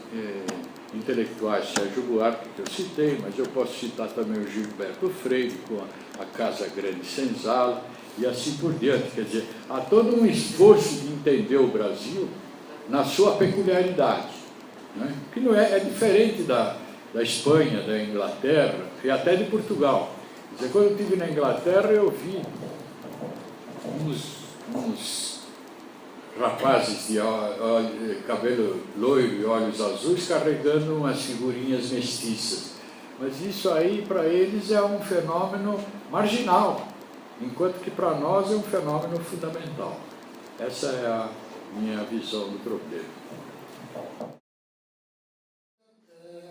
[SPEAKER 2] intelectuais, Sérgio Buarque, que eu citei, mas eu posso citar também o Gilberto Freire, com a Casa Grande Senzala, e assim por diante. Quer dizer, há todo um esforço de entender o Brasil na sua peculiaridade, que não é diferente da Espanha, da Inglaterra e até de Portugal. Quer dizer, quando eu estive na Inglaterra, eu vi uns rapazes de cabelo loiro e olhos azuis carregando umas figurinhas mestiças. Mas isso aí, para eles, é um fenômeno marginal, enquanto que para nós é um fenômeno fundamental. Essa é a minha visão do problema.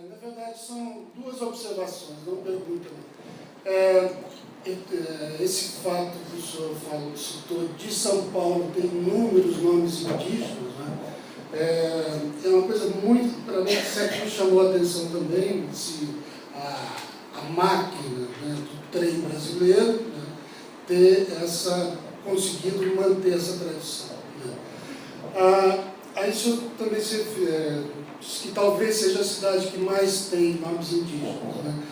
[SPEAKER 5] Na verdade, são duas observações, não pergunta. Esse fato que o senhor citou de São Paulo tem inúmeros nomes indígenas, é uma coisa muito, para mim, que sempre me chamou a atenção também, a máquina do trem brasileiro ter conseguido manter essa tradição. Aí o senhor também diz que talvez seja a cidade que mais tem nomes indígenas.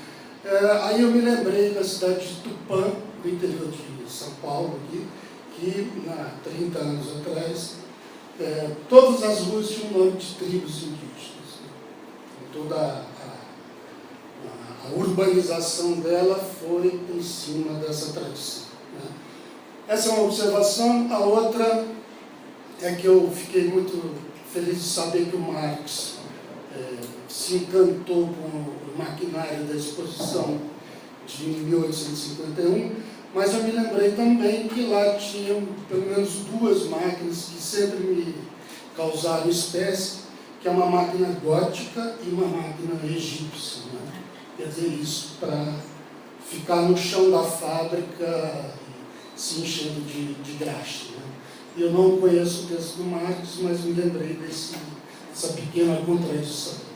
[SPEAKER 5] Aí eu me lembrei da cidade de Tupã, do interior de São Paulo, aqui, que há 30 anos atrás, todas as ruas tinham nome de tribos indígenas. Toda a urbanização dela foi em cima dessa tradição. Essa é uma observação. A outra é que eu fiquei muito feliz de saber que o Marx se encantou com o maquinário da exposição de 1851, mas eu me lembrei também que lá tinham pelo menos duas máquinas que sempre me causaram espécie, que é uma máquina gótica e uma máquina egípcia. Quer dizer, isso para ficar no chão da fábrica se enchendo de graxa. Eu não conheço o texto do Marx, mas me lembrei dessa pequena contradição.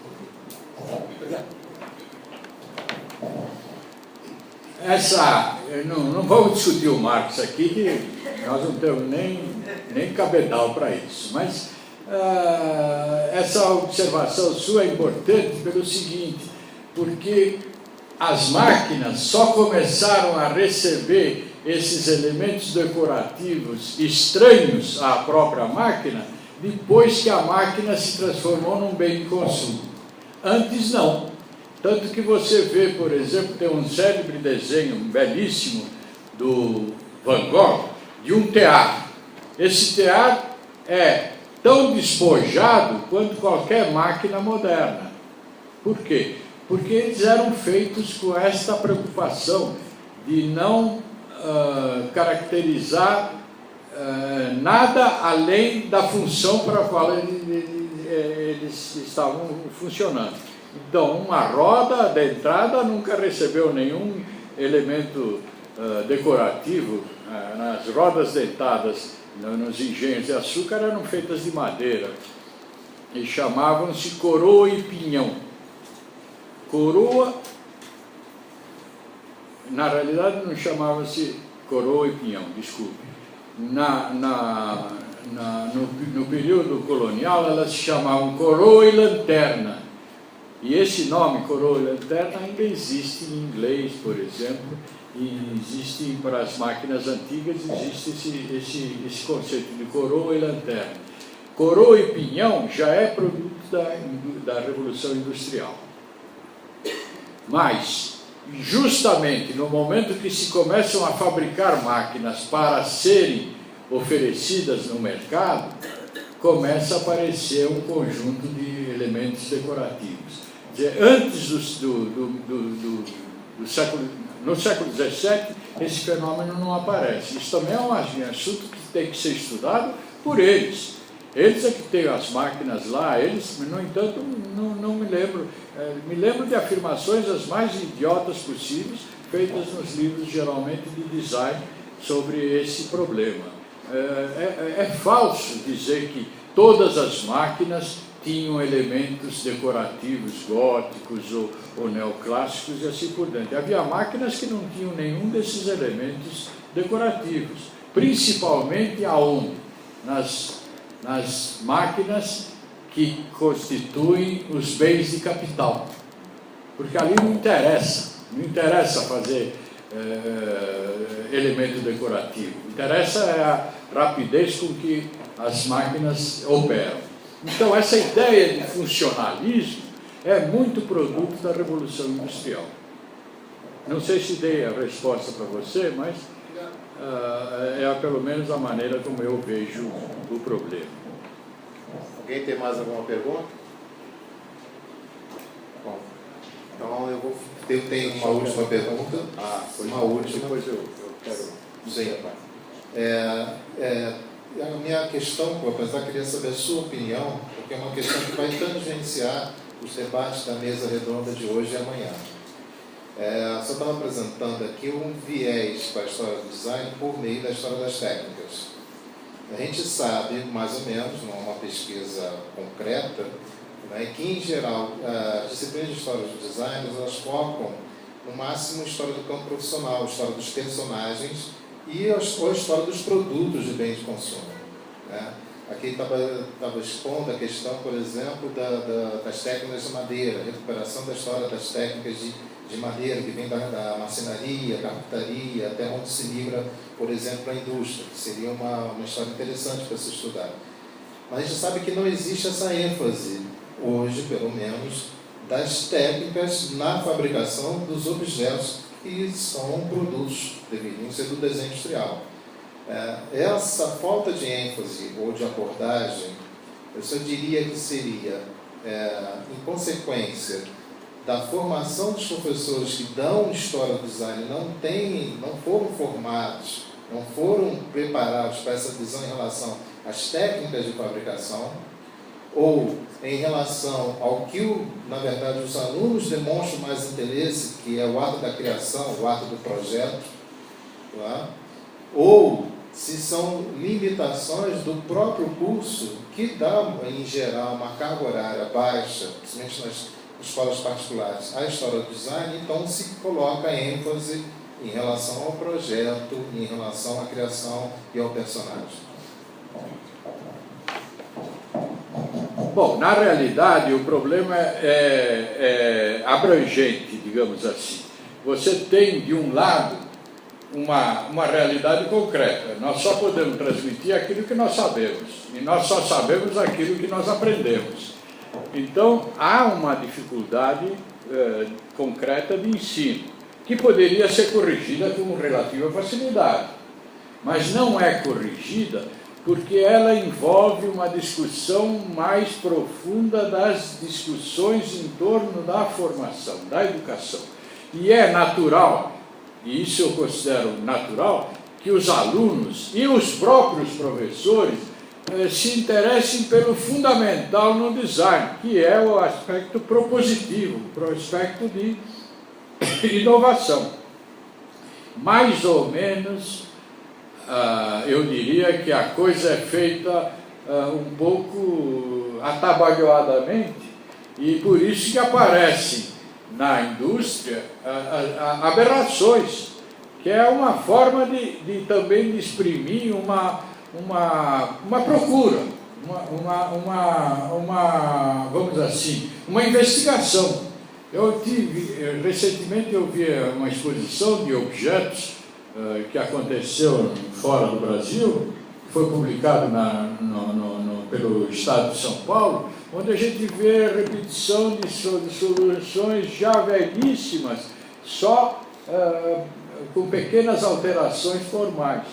[SPEAKER 2] Não vamos discutir o Marx aqui, que nós não temos nem cabedal para isso, mas essa observação sua é importante pelo seguinte, porque as máquinas só começaram a receber esses elementos decorativos estranhos à própria máquina depois que a máquina se transformou num bem de consumo. Antes não. Tanto que você vê, por exemplo, tem um célebre desenho, um belíssimo, do Van Gogh, de um teatro. Esse teatro é tão despojado quanto qualquer máquina moderna. Por quê? Porque eles eram feitos com esta preocupação de não caracterizar nada além da função para a qual eles estavam funcionando. Então, uma roda de entrada nunca recebeu nenhum elemento decorativo. As rodas dentadas nos engenhos de açúcar eram feitas de madeira e chamavam-se coroa e pinhão. Coroa, na realidade não chamava-se coroa e pinhão, desculpe. No período colonial elas se chamavam coroa e lanterna. E esse nome, coroa e lanterna, ainda existe em inglês, por exemplo, e existe para as máquinas antigas, existe esse conceito de coroa e lanterna. Coroa e pinhão já é produto da Revolução Industrial. Mas, justamente no momento que se começam a fabricar máquinas para serem oferecidas no mercado, começa a aparecer um conjunto de elementos decorativos. Quer dizer, antes no século XVII, esse fenômeno não aparece. Isso também é um assunto que tem que ser estudado por eles. Eles é que têm as máquinas lá, eles, no entanto, não me lembro. Me lembro de afirmações as mais idiotas possíveis, feitas nos livros, geralmente, de design, sobre esse problema. É falso dizer que todas as máquinas tinham elementos decorativos góticos ou neoclássicos e assim por diante. Havia máquinas que não tinham nenhum desses elementos decorativos, principalmente aonde? Nas máquinas que constituem os bens de capital, porque ali não interessa fazer elemento decorativo, interessa a rapidez com que as máquinas operam. Então, essa ideia de funcionalismo é muito produto da Revolução Industrial. Não sei se dei a resposta para você, mas é pelo menos a maneira como eu vejo o problema.
[SPEAKER 1] Alguém tem mais alguma pergunta? Bom, então eu tenho uma última pergunta. Uma última.
[SPEAKER 2] Depois eu quero...
[SPEAKER 1] Sim. A minha questão, apesar que queria saber a sua opinião, porque é uma questão que vai tangenciar os debates da mesa redonda de hoje e amanhã. Só estava apresentando aqui um viés para a história do design por meio da história das técnicas. A gente sabe, mais ou menos, não é uma pesquisa concreta, né, que, em geral, as disciplinas de história do design, elas focam, no máximo, a história do campo profissional, a história dos personagens e a história dos produtos de bens de consumo. Né? Aqui estava expondo a questão, por exemplo, das técnicas de madeira, a recuperação da história das técnicas de madeira, que vem da marcenaria, carpintaria, até onde se migra, por exemplo, a indústria, que seria uma história interessante para se estudar. Mas a gente sabe que não existe essa ênfase, hoje, pelo menos, das técnicas na fabricação dos objetos que são produtos, deveriam ser do desenho industrial. Essa falta de ênfase ou de abordagem, eu só diria que seria, em consequência da formação dos professores que dão história do design, não foram formados, não foram preparados para essa visão em relação às técnicas de fabricação, ou em relação ao que, na verdade, os alunos demonstram mais interesse, que é o ato da criação, o ato do projeto, tá? Ou se são limitações do próprio curso, que dá, em geral, uma carga horária baixa, principalmente nas escolas particulares, à história do design, então se coloca ênfase em relação ao projeto, em relação à criação e ao personagem.
[SPEAKER 2] Bom, na realidade, o problema é abrangente, digamos assim. Você tem, de um lado, uma realidade concreta. Nós só podemos transmitir aquilo que nós sabemos, e nós só sabemos aquilo que nós aprendemos. Então, há uma dificuldade concreta de ensino, que poderia ser corrigida com relativa facilidade, mas não é corrigida porque ela envolve uma discussão mais profunda das discussões em torno da formação, da educação. E é natural, e isso eu considero natural, que os alunos e os próprios professores se interessem pelo fundamental no design, que é o aspecto propositivo, o aspecto de inovação. Mais ou menos, eu diria que a coisa é feita um pouco atabalhoadamente, e por isso que aparecem na indústria aberrações, que é uma forma também de exprimir uma procura, vamos dizer assim, uma investigação. Recentemente eu vi uma exposição de objetos que aconteceu fora do Brasil, foi publicado pelo Estado de São Paulo, onde a gente vê a repetição de soluções já velhíssimas, só com pequenas alterações formais.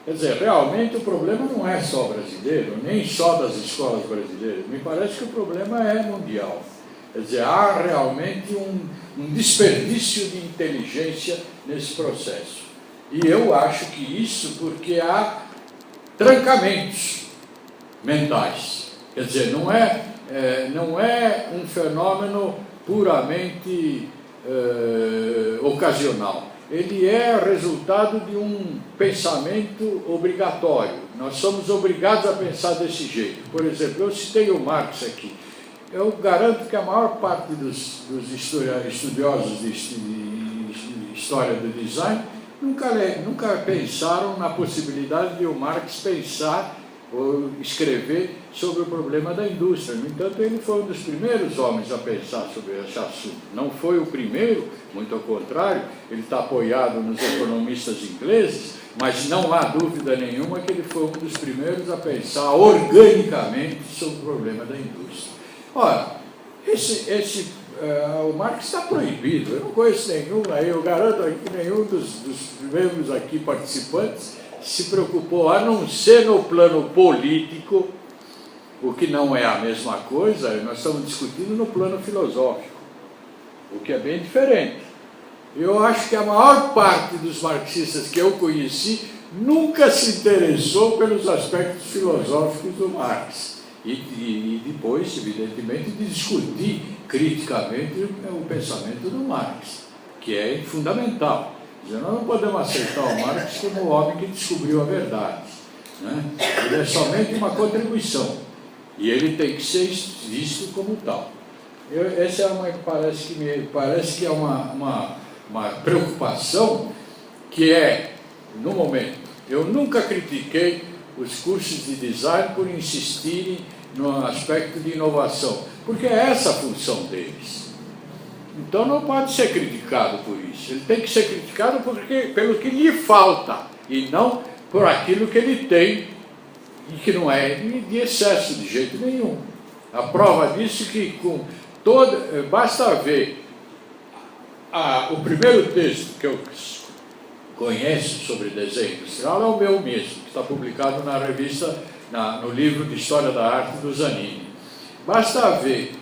[SPEAKER 2] Quer dizer, realmente o problema não é só brasileiro, nem só das escolas brasileiras. Me parece que o problema é mundial. Quer dizer, há realmente um desperdício de inteligência nesse processo. E eu acho que isso porque há trancamentos mentais. Quer dizer, não é um fenômeno puramente ocasional. Ele é resultado de um pensamento obrigatório. Nós somos obrigados a pensar desse jeito. Por exemplo, eu citei o Marx aqui. Eu garanto que a maior parte dos estudiosos de história do design nunca pensaram na possibilidade de o Marx pensar ou escrever sobre o problema da indústria. No entanto, ele foi um dos primeiros homens a pensar sobre esse assunto. Não foi o primeiro, muito ao contrário, ele está apoiado nos economistas ingleses, mas não há dúvida nenhuma que ele foi um dos primeiros a pensar organicamente sobre o problema da indústria. Ora, o Marx está proibido, eu não conheço nenhum, eu garanto que nenhum dos membros aqui participantes se preocupou, a não ser no plano político, o que não é a mesma coisa, nós estamos discutindo no plano filosófico, o que é bem diferente. Eu acho que a maior parte dos marxistas que eu conheci nunca se interessou pelos aspectos filosóficos do Marx. E depois, evidentemente, de discutir criticamente o pensamento do Marx, que é fundamental. Nós não podemos aceitar o Marx como o homem que descobriu a verdade, né? Ele é somente uma contribuição, e ele tem que ser visto como tal. Essa é parece que é uma preocupação que é, no momento, eu nunca critiquei os cursos de design por insistirem no aspecto de inovação, porque é essa a função deles. Então não pode ser criticado por isso, ele tem que ser criticado pelo que lhe falta, e não por aquilo que ele tem, e que não é de excesso de jeito nenhum. A prova disso é que basta ver o primeiro texto que eu conheço sobre desenho industrial é o meu mesmo, que está publicado na revista, no livro de História da Arte do Zanini. Basta ver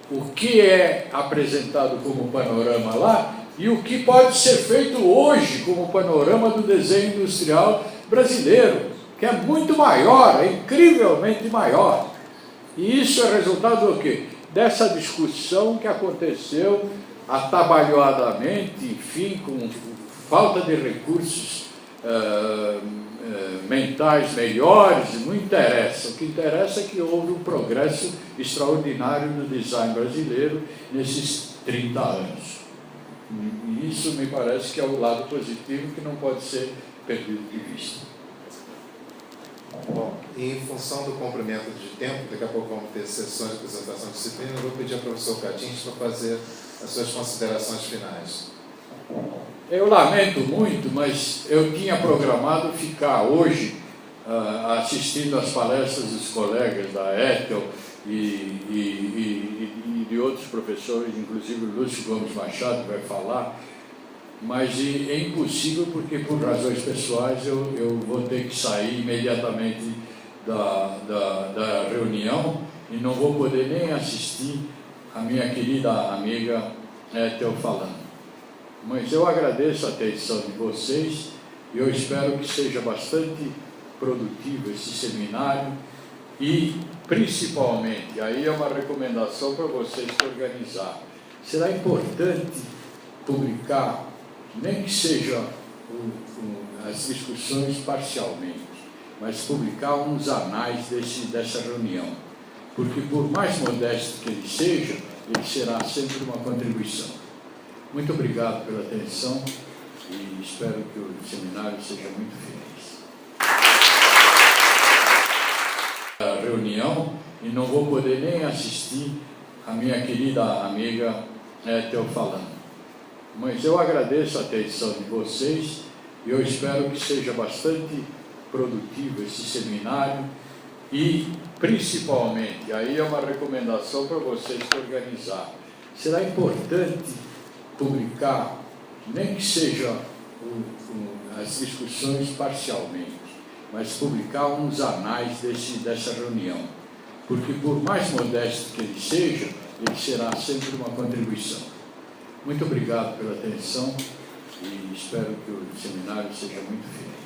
[SPEAKER 2] o que é apresentado como panorama lá e o que pode ser feito hoje como panorama do desenho industrial brasileiro, que é muito maior, é incrivelmente maior. E isso é resultado do quê? Dessa discussão que aconteceu atabalhoadamente, enfim, com falta de recursos mentais melhores, não interessa. O que interessa é que houve um progresso extraordinário no design brasileiro nesses 30 anos. E isso me parece que é o lado positivo que não pode ser perdido de vista.
[SPEAKER 1] Bom. e em função do comprimento de tempo, daqui a pouco vamos ter sessões de apresentação de disciplina, eu vou pedir ao professor Catins para fazer as suas considerações finais.
[SPEAKER 2] Eu lamento muito, mas eu tinha programado ficar hoje assistindo às palestras dos colegas da Ethel e de outros professores, inclusive o Lúcio Gomes Machado vai falar, mas é impossível porque, por razões pessoais, eu vou ter que sair imediatamente da reunião e não vou poder nem assistir a minha querida amiga Ethel falando. Mas eu agradeço a atenção de vocês e eu espero que seja bastante produtivo esse seminário e, principalmente, aí é uma recomendação para vocês se organizar. Será importante publicar, nem que seja as discussões parcialmente, mas publicar uns anais dessa reunião, porque por mais modesto que ele seja, ele será sempre uma contribuição. Muito obrigado pela atenção e espero que o seminário seja muito feliz. A reunião e não vou poder nem assistir a minha querida amiga Ethel falando. Mas eu agradeço a atenção de vocês e eu espero que seja bastante produtivo esse seminário e, principalmente, aí é uma recomendação para vocês se organizar. Será importante publicar, nem que seja as discussões parcialmente, mas publicar uns anais dessa reunião, porque por mais modesto que ele seja, ele será sempre uma contribuição. Muito obrigado pela atenção e espero que o seminário seja muito feliz.